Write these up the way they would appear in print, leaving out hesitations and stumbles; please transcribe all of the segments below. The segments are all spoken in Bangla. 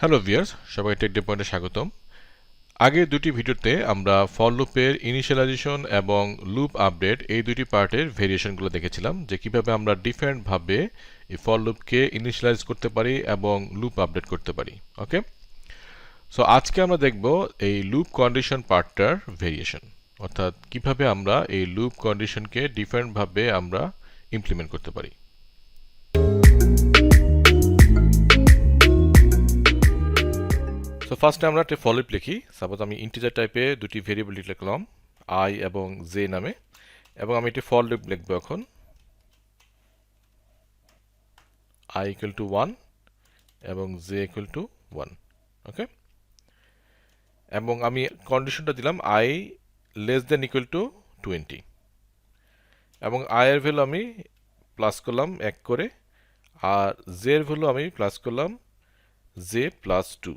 হ্যালো ভিউয়ার্স, সবাই টেক ডে পয়েন্টে স্বাগতম। আগের দুটি ভিডিওতে আমরা ফর লুপের ইনিশিয়ালাইজেশন এবং লুপ আপডেট এই দুটি পার্টের ভেরিয়েশনগুলো দেখেছিলাম, যে কিভাবে আমরা ডিফারেন্টভাবে এই ফর লুপকে ইনিশিয়ালাইজ করতে পারি এবং লুপ আপডেট করতে পারি। ওকে, সো আজকে আমরা দেখব এই লুপ কন্ডিশন পার্টটার ভেরিয়েশন, অর্থাৎ কিভাবে আমরা এই লুপ কন্ডিশনকে ডিফারেন্টভাবে আমরা ইমপ্লিমেন্ট করতে পারি। সো ফার্স্টে আমরা একটা ফর লুপ লিখি। সাপোজ আমি ইন্টিজার টাইপে দুটি ভেরিয়েবল লিখলাম, আই এবং জে নামে, এবং আমি একটি ফর লুপ লিখবো এখন আই ইকুয়াল টু 1 এবং জে ইকুয়াল টু 1। ওকে, এবং আমি কন্ডিশনটা দিলাম I less than equal to 20, এবং আই এর ভ্যালু আমি প্লাস করলাম 1 করে, আর জে এর ভ্যালু আমি প্লাস করলাম জে প্লাস 2,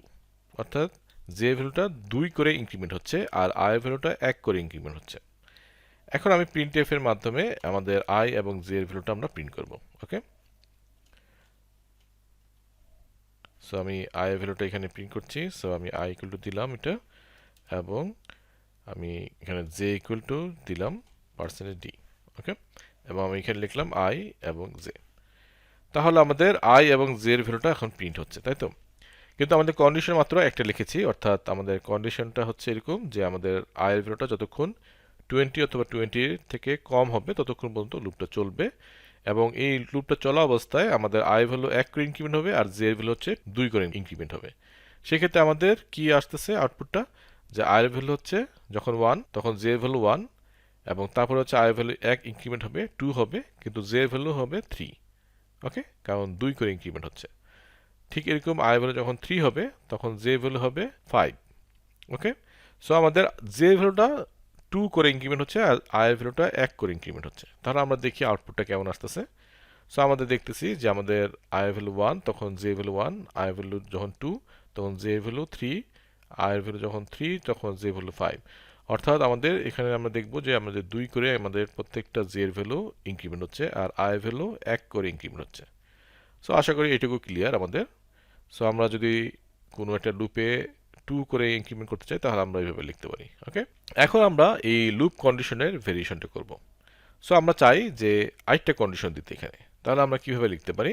অর্থাৎ জে ভ্যালুটা 2 করে ইনক্রিমেন্ট হচ্ছে আর আই ভ্যালুটা 1 করে ইনক্রিমেন্ট হচ্ছে। এখন আমি প্রিন্টএফ এর মাধ্যমে আমাদের আই এবং জে এর ভ্যালুটা আমরা প্রিন্ট করব। ওকে, সো আমি আই এর ভ্যালুটা এখানে প্রিন্ট করছি। সো আমি আই ইকুয়াল টু দিলাম এটা, এবং আমি এখানে জে ইকুয়াল টু দিলাম পার্সেন্টেজ ডি। ওকে, এবং আমি এখানে লিখলাম আই এবং জে। তাহলে আমাদের আই এবং জে এর ভ্যালুটা এখন প্রিন্ট হচ্ছে, তাই তো? কিন্তু আমাদের কন্ডিশন মাত্র একটা লিখেছি, অর্থাৎ আমাদের কন্ডিশনটা হচ্ছে এরকম যে আমাদের আই এর ভ্যালুটা যতক্ষণ 20 অথবা 20 থেকে কম হবে ততক্ষণ পর্যন্ত লুপটা চলবে, এবং এই লুপটা চলা অবস্থায় আমাদের আই ভ্যালু 1 করে ইনক্রিমেন্ট হবে আর জে এর ভ্যালু হচ্ছে 2 করে ইনক্রিমেন্ট হবে। সেক্ষেত্রে আমাদের কি আসতেছে আউটপুটটা, যে আই এর ভ্যালু হচ্ছে যখন 1 তখন জে এর ভ্যালু 1, এবং তারপরে হচ্ছে আই এর ভ্যালু 1 ইনক্রিমেন্ট হবে 2 হবে, কিন্তু জে এর ভ্যালু হবে 3। ওকে, কারণ 2 করে ইনক্রিমেন্ট হচ্ছে। ঠিক এরকম আই ভ্যালু যখন 3 হবে তখন জে ভ্যালু হবে 5। ওকে, সো আমাদের জে ভ্যালুটা 2 করে ইনক্রিমেন্ট হচ্ছে আর আই ভ্যালুটা 1 করে ইনক্রিমেন্ট হচ্ছে। তাহলে আমরা দেখি আউটপুটটা কেমন আসতেছে। সো আমাদের দেখতেছি যে আমাদের আই ভ্যালু 1 তখন জে ভ্যালু 1, আই ভ্যালু যখন 2 তখন জে ভ্যালু 3, আই ভ্যালু যখন 3 তখন জে ভ্যালু 5। অর্থাৎ আমাদের এখানে আমরা দেখব যে আমাদের 2 করে আমাদের প্রত্যেকটা জে এর ভ্যালু ইনক্রিমেন্ট হচ্ছে আর আই ভ্যালু 1 করে ইনক্রিমেন্ট হচ্ছে। সো আশা করি এটুকু ক্লিয়ার আমাদের। সো আমরা যদি কোনো একটা লুপে 2 করে ইনক্রিমেন্ট করতে চাই তাহলে আমরা এইভাবে লিখতে পারি। ওকে, এখন আমরা এই লুপ কন্ডিশনের ভেরিয়েশনটা করব। সো আমরা চাই যে আরেকটা কন্ডিশন দিতে এখানে, তাহলে আমরা কিভাবে লিখতে পারি?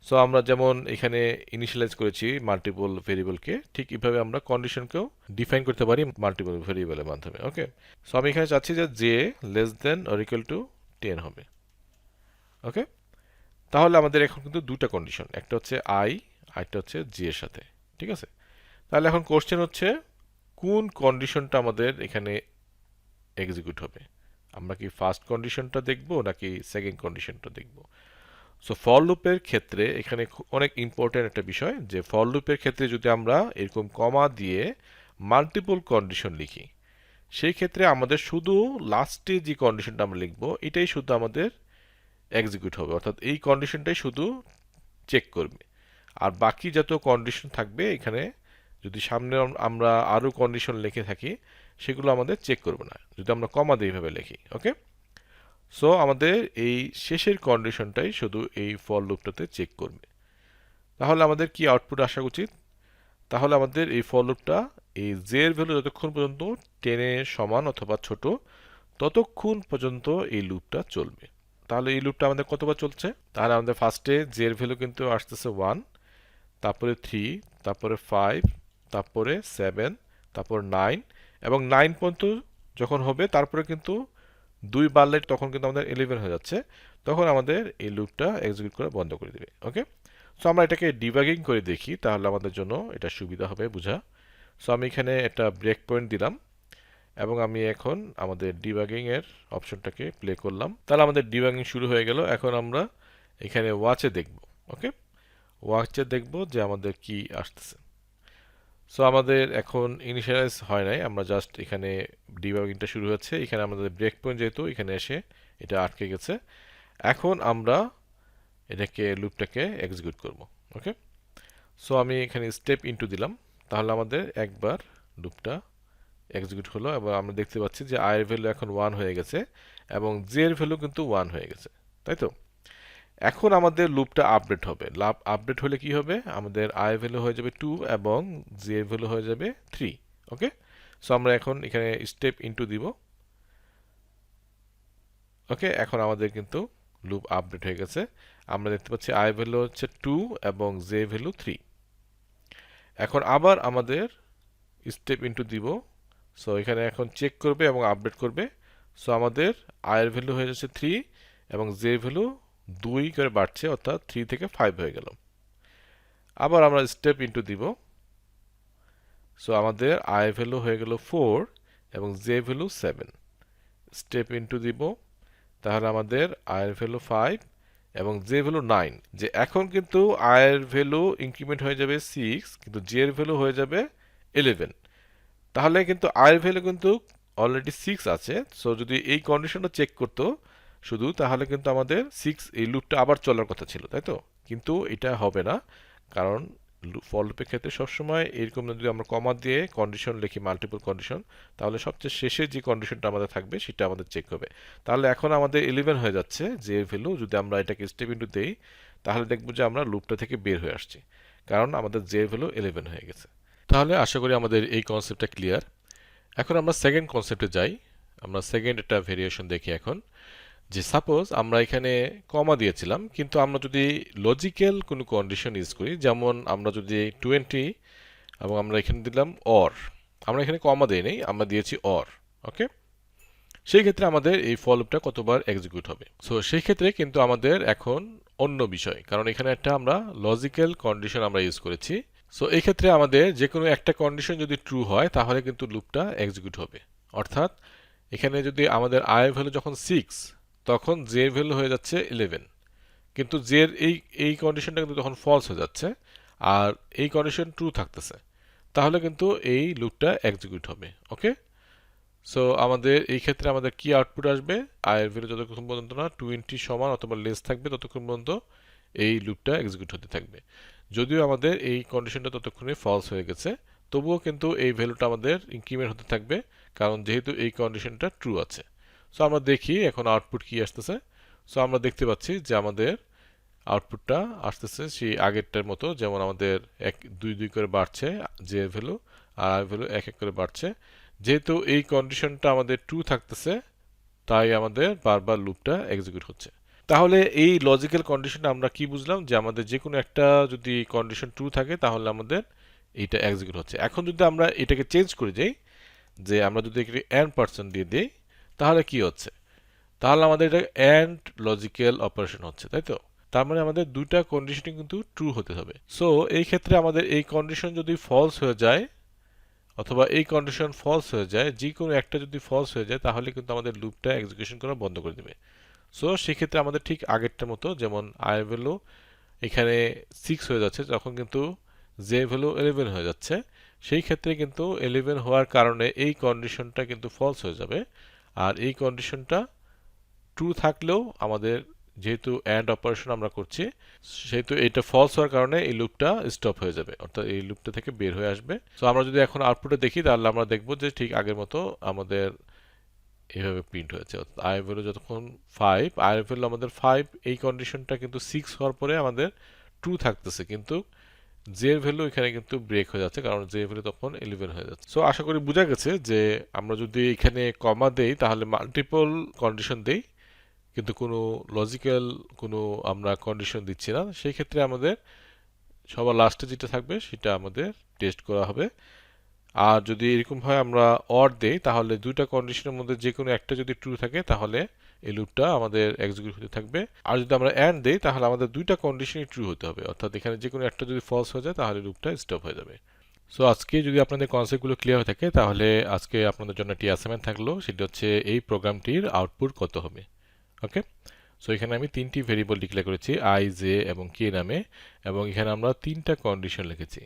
সো আমরা যেমন এখানে ইনিশিয়ালাইজ করেছি মাল্টিপল ভেরিয়েবলকে, ঠিক এইভাবে আমরা কন্ডিশনকেও ডিফাইন করতে পারি মাল্টিপল ভেরিয়েবলের মাধ্যমে। ওকে, সো আমি এখানে চাচ্ছি যে J less than or equal to 10 হবে। ওকে, তাহলে আমাদের এখন কিন্তু দুটা কন্ডিশন, একটা হচ্ছে আই, আরেকটা হচ্ছে জি এর সাথে। ঠিক আছে, তাহলে এখন কোশ্চেন হচ্ছে কোন কন্ডিশনটা আমাদের এখানে এক্সিকিউট হবে। আমরা কি ফার্স্ট কন্ডিশনটা দেখব নাকি সেকেন্ড কন্ডিশনটা দেখব? সো ফর লুপের ক্ষেত্রে এখানে অনেক ইম্পর্টেন্ট একটা বিষয়, যে ফর লুপের ক্ষেত্রে যদি আমরা এরকম কমা দিয়ে মাল্টিপল কন্ডিশন লিখি, সেই ক্ষেত্রে আমাদের শুধু লাস্টে যে কন্ডিশনটা আমরা লিখব এটাই শুধু আমাদের এক্সিকিউট হবে, অর্থাৎ এই কন্ডিশনটাই শুধু চেক করবে, আর বাকি যত কন্ডিশন থাকবে এখানে যদি সামনে আমরা আরও কন্ডিশন লিখে থাকি সেগুলো আমাদের চেক করবে না, যদি আমরা কমা দিয়ে এইভাবে লিখি। ওকে, সো আমাদের এই শেষের কন্ডিশনটাই শুধু এই ফর লুপটাতে চেক করবে। তাহলে আমাদের কি আউটপুট আসা উচিত? তাহলে আমাদের এই ফর লুপটা এই জে এর ভ্যালু যতক্ষণ পর্যন্ত 10 এর সমান অথবা ছোট ততক্ষণ পর্যন্ত এই লুপটা চলবে। তাহলে এই লুপটা আমাদের কতবার চলছে? তাহলে আমাদের ফার্স্টে জে এর ভ্যালু কিন্তু আসতেছে 1, তারপরে 3, তারপরে 5, তারপরে 7, তারপর 9, এবং 9 পর্যন্ত যখন হবে তারপরে কিন্তু 2 বাড়লে তখন কিন্তু আমাদের 11 হয়ে যাচ্ছে, তখন আমাদের এই লুপটা এক্সিকিউট করা বন্ধ করে দিবে। ওকে, সো আমরা এটাকে ডিবাগিং করে দেখি, তাহলে আমাদের জন্য এটা সুবিধা হবে বোঝা। সো আমি এখানে একটা ব্রেক পয়েন্ট দিলাম, এবং আমি এখন আমাদের ডিবাগিং এর অপশনটাকে প্লে করলাম, তাহলে আমাদের ডিবাগিং শুরু হয়ে গেল। এখন আমরা এখানে ওয়াচে দেখব। ওকে, ওয়াচে দেখব যে আমাদের কি আসতেছে। সো আমাদের এখন ইনিশিয়ালাইজ হয় নাই, আমরা জাস্ট এখানে ডিবাগিংটা শুরু হচ্ছে, এখানে আমাদের ব্রেক পয়েন্ট যেহেতু এখানে এসে এটা আটকে গেছে। এখন আমরা এটাকে লুপটাকে এক্সিকিউট করব। ওকে, সো আমি এখানে স্টেপ ইনটু দিলাম, তাহলে আমাদের একবার লুপটা এক্সিকিউট হলো, এবং আমরা দেখতে পাচ্ছি যে আই এর ভ্যালু এখন 1 হয়ে গেছে এবং জে এর ভ্যালু কিন্তু 1 হয়ে গেছে, তাই তো? এখন আমাদের লুপটা আপডেট হবে। আপডেট হলে কি হবে, আমাদের আই ভ্যালু হয়ে যাবে 2 এবং জে ভ্যালু হয়ে যাবে 3। ওকে, সো আমরা এখন এখানে স্টেপ ইনটু দিব। ওকে, এখন আমাদের কিন্তু লুপ আপডেট হয়ে গেছে। আমরা দেখতে পাচ্ছি আই ভ্যালু হচ্ছে 2 এবং জে ভ্যালু 3। এখন আবার আমাদের স্টেপ ইনটু দিব। সো এখানে এখন চেক করবে এবং আপডেট করবে। সো আমাদের আই এর ভ্যালু হয়ে যাচ্ছে 3 এবং জে ভ্যালু 2 করে বাড়ছে, অর্থাৎ 3 থেকে 5 হয়ে গেল। আবার আমরা স্টেপ ইনটু দিব। সো আমাদের আই ভ্যালু হয়ে গেল 4 এবং জে ভ্যালু 7। স্টেপ ইনটু দিব, তাহলে আমাদের আই এর ভ্যালু 5 এবং জে ভ্যালু 9। যে এখন কিন্তু আই এর ভ্যালু ইনক্রিমেন্ট হয়ে যাবে 6, কিন্তু জে এর ভ্যালু হয়ে যাবে 11। তাহলে কিন্তু আই এর ভ্যালু কিন্তু অলরেডি 6 আছে। সো যদি এই কন্ডিশনটা চেক করতো শুধু, তাহলে কিন্তু আমাদের 6 এই লুপটা আবার চলার কথা ছিল, তাই তো? কিন্তু এটা হবে না, কারণ ফর লুপের ক্ষেত্রে সবসময় এরকম যদি আমরা কমা দিয়ে কন্ডিশন লিখি, মাল্টিপল কন্ডিশন, তাহলে সবচেয়ে শেষে যে কন্ডিশনটা আমাদের থাকবে সেটা আমাদের চেক হবে। তাহলে এখন আমাদের 11 হয়ে যাচ্ছে যে ভ্যালু। যদি আমরা এটাকে স্টেপ ইনটু দেই, তাহলে দেখব যে আমরা লুপটা থেকে বের হয়ে আসছি, কারণ আমাদের জে ভ্যালু 11 হয়ে গেছে। তাহলে আশা করি আমাদের এই কনসেপ্টটা ক্লিয়ার। এখন আমরা সেকেন্ড কনসেপ্টে যাই। আমরা সেকেন্ড একটা ভেরিয়েশন দেখি এখন। যে সাপোজ আমরা এখানে কমা দিয়েছিলাম, কিন্তু আমরা যদি লজিক্যাল কোনো কন্ডিশন ইউজ করি, যেমন আমরা যদি 20 এবং আমরা এখানে দিলাম অর, আমরা এখানে কমা দিই নেই, আমরা দিয়েছি অর। ওকে, সেই ক্ষেত্রে আমাদের এই ফর লুপটা কতবার এক্সিকিউট হবে। সো সেই ক্ষেত্রে কিন্তু আমাদের এখন অন্য বিষয়, কারণ এখানে একটা আমরা লজিক্যাল কন্ডিশন আমরা ইউজ করেছি। সো এই ক্ষেত্রে আমাদের যে কোনো একটা কন্ডিশন যদি ট্রু হয়, তাহলে কিন্তু লুপটা এক্সিকিউট হবে। অর্থাৎ এখানে যদি আমাদের আই ভ্যালু যখন 6, তখন জে ভ্যালু হয়ে যাচ্ছে 11, কিন্তু জের এই এই কন্ডিশনটা কিন্তু তখন ফলস হয়ে যাচ্ছে, আর এই কন্ডিশন ট্রু থাকতেছে, তাহলে কিন্তু এই লুপটা এক্সিকিউট হবে। ওকে, সো আমাদের এই ক্ষেত্রে আমাদের কি আউটপুট আসবে, আই এর ভ্যালু যতক্ষণ পর্যন্ত না 20 সমান অথবা লেস থাকবে, ততক্ষণ পর্যন্ত এই লুপটা এক্সিকিউট হতে থাকবে। যদিও আমাদের এই কন্ডিশনটা ততক্ষণে ফলস হয়ে গেছে, তবুও কিন্তু এই ভ্যালুটা আমাদের ইনক্রিমেন্ট হতে থাকবে, কারণ যেহেতু এই কন্ডিশনটা ট্রু আছে। সো আমরা দেখি এখন আউটপুট কি আসতেছে। সো আমরা দেখতে পাচ্ছি যে আমাদের আউটপুটটা আসতেছে সেই আগেরটার মতো, যেমন আমাদের 2 করে বাড়ছে যে ভ্যালু, আর আই ভ্যালু 1 করে বাড়ছে। যেহেতু এই কন্ডিশনটা আমাদের ট্রু থাকতেছে, তাই আমাদের বারবার লুপটা এক্সিকিউট হচ্ছে। তাহলে এই লজিক্যাল কন্ডিশনে আমরা কি বুঝলাম, যে আমাদের যে কোনো একটা যদি কন্ডিশন ট্রু থাকে, তাহলে আমাদের এইটা এক্সিকিউট হচ্ছে। এখন যদি আমরা এটাকে চেঞ্জ করে যাই, যে আমরা যদি এখানে এন্ড % দিয়ে দিই, তাহলে কি হচ্ছে, তাহলে আমাদের এটা এন্ড লজিক্যাল অপারেশন হচ্ছে, তাই তো? তার মানে আমাদের দুইটা কন্ডিশনই কিন্তু ট্রু হতে হবে। সো এই ক্ষেত্রে আমাদের এই কন্ডিশন যদি ফলস হয়ে যায়, অথবা এই কন্ডিশন ফলস হয়ে যায়, যে কোনো একটা যদি ফলস হয়ে যায়, তাহলে কিন্তু আমাদের লুপটা এক্সিকিউশন করা বন্ধ করে দেবে। সো সেক্ষেত্রে আমাদের ঠিক আগেরটার মতো, যেমন আই ভ্যালু এখানে 6 হয়ে যাচ্ছে, তখন কিন্তু জে ভ্যালু 11 হয়ে যাচ্ছে। সেই ক্ষেত্রে কিন্তু 11 হওয়ার কারণে এই কন্ডিশনটা কিন্তু ফলস হয়ে যাবে, আর এই কন্ডিশনটা ট্রু থাকলেও আমাদের, যেহেতু অ্যান্ড অপারেশন আমরা করছি, সেহেতু এটা ফলস হওয়ার কারণে এই লুপটা স্টপ হয়ে যাবে, অর্থাৎ এই লুপটা থেকে বের হয়ে আসবে। সো আমরা যদি এখন আউটপুটে দেখি, তাহলে আমরা দেখব যে ঠিক আগের মতো আমাদের এইভাবে প্রিন্ট হয়েছে। আই ভ্যালু যতক্ষণ 5, আই ভ্যালু আমাদের 5, এই কন্ডিশনটা কিন্তু 6 হওয়ার পরে আমাদের ট্রু থাকতেছে, কিন্তু জে ভ্যালু এখানে কিন্তু ব্রেক হয়ে যাচ্ছে, কারণ জে ভ্যালু তখন 11 হয়ে যাচ্ছে। সো আশা করি বোঝা গেছে যে আমরা যদি এখানে কমা দেই, তাহলে মাল্টিপল কন্ডিশন দেই, কিন্তু কোনো লজিক্যাল কোনো আমরা কন্ডিশন দিচ্ছি না, সেই ক্ষেত্রে আমাদের সবার লাস্টে যেটা থাকবে সেটা আমাদের টেস্ট করা হবে। আর যদি এরকম হয় আমরা অর দেই, তাহলে দুইটা কন্ডিশনের মধ্যে যে কোনো একটা যদি ট্রু থাকে, তাহলে এই লুপটা আমাদের এক্সিকিউট হতে থাকবে। আর যদি আমরা অ্যান্ড দেই, তাহলে আমাদের দুইটা কন্ডিশনই ট্রু হতে হবে, অর্থাৎ এখানে যে কোনো একটা যদি ফলস হয়ে যায়, তাহলে লুপটা স্টপ হয়ে যাবে। সো আজকে যদি আপনাদের কনসেপ্টগুলো ক্লিয়ার হয়ে থাকে, তাহলে আজকে আপনাদের জন্য একটি অ্যাসাইনমেন্ট থাকলো, সেটা হচ্ছে এই প্রোগ্রামটির আউটপুট কত হবে। ওকে, সো এখানে আমি 3টি ভেরিয়েবল ডিক্লেয়ার করেছি, আই, জে এবং কে নামে, এবং এখানে আমরা 3টা কন্ডিশন লিখেছি।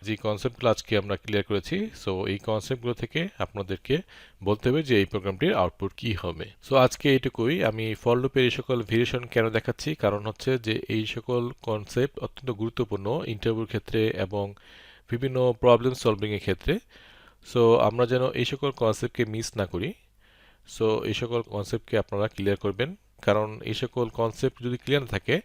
যে কনসেপ্টগুলো আজকে আমরা ক্লিয়ার করেছি, সো এই কনসেপ্টগুলো থেকে আপনাদেরকে বলতে হবে যে এই প্রোগ্রামটির আউটপুট কি হবে। সো আজকে এইটুকুই। আমি ফর লুপের এই সকল ভেরিয়েশন কেন দেখাচ্ছি, কারণ হচ্ছে যে এই সকল কনসেপ্ট অত্যন্ত গুরুত্বপূর্ণ ইন্টারভিউর ক্ষেত্রে এবং বিভিন্ন প্রবলেম সলভিংয়ের ক্ষেত্রে। সো আমরা যেন এই সকল কনসেপ্টকে মিস না করি। সো এই সকল কনসেপ্টকে আপনারা ক্লিয়ার করবেন, কারণ এই সকল কনসেপ্ট যদি ক্লিয়ার না থাকে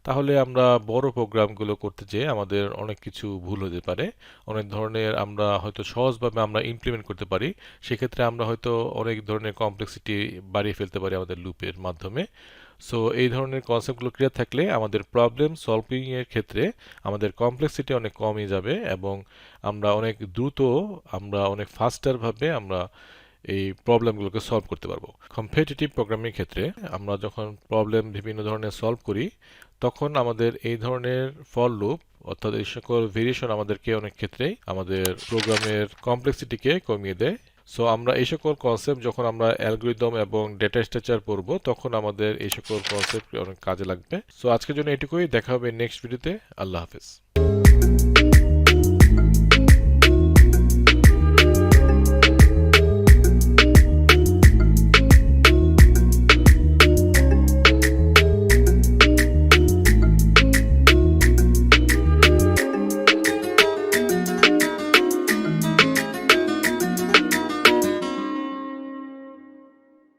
তাহলে আমরা বড় প্রোগ্রামগুলো করতে যেয়ে আমাদের অনেক কিছু ভুল হতে পারে। অনেক ধরনের আমরা হয়তো সহজভাবে আমরা ইমপ্লিমেন্ট করতে পারি, সেক্ষেত্রে আমরা হয়তো অনেক ধরনের কমপ্লেক্সিটি বাড়িয়ে ফেলতে পারি আমাদের লুপের মাধ্যমে। সো এই ধরনের কনসেপ্টগুলো ক্লিয়ার থাকলে আমাদের প্রবলেম সলভিং এর ক্ষেত্রে আমাদের কমপ্লেক্সিটি অনেক কমে যাবে এবং আমরা অনেক দ্রুত, আমরা অনেক ফাস্টার ভাবে আমরা এই প্রবলেমগুলোকে সলভ করতে পারবো। কম্পিটিটিভ প্রোগ্রামিং ক্ষেত্রে আমরা যখন প্রবলেম বিভিন্ন ধরনের সলভ করি তখন আমাদের এই ধরনের ফর লুপ অর্থাৎ এই সকল ভেরিয়েশন আমাদেরকে অনেক ক্ষেত্রেই আমাদের প্রোগ্রামের কমপ্লেক্সিটিকে কমিয়ে দেয়। সো আমরা এই সকল কনসেপ্ট যখন আমরা অ্যালগরিদম এবং ডেটা স্ট্রাকচার পড়বো তখন আমাদের এই সকল কনসেপ্ট অনেক কাজে লাগবে। সো আজকের জন্য এটুকুই, দেখা হবে নেক্সট ভিডিওতে। আল্লাহ হাফেজ।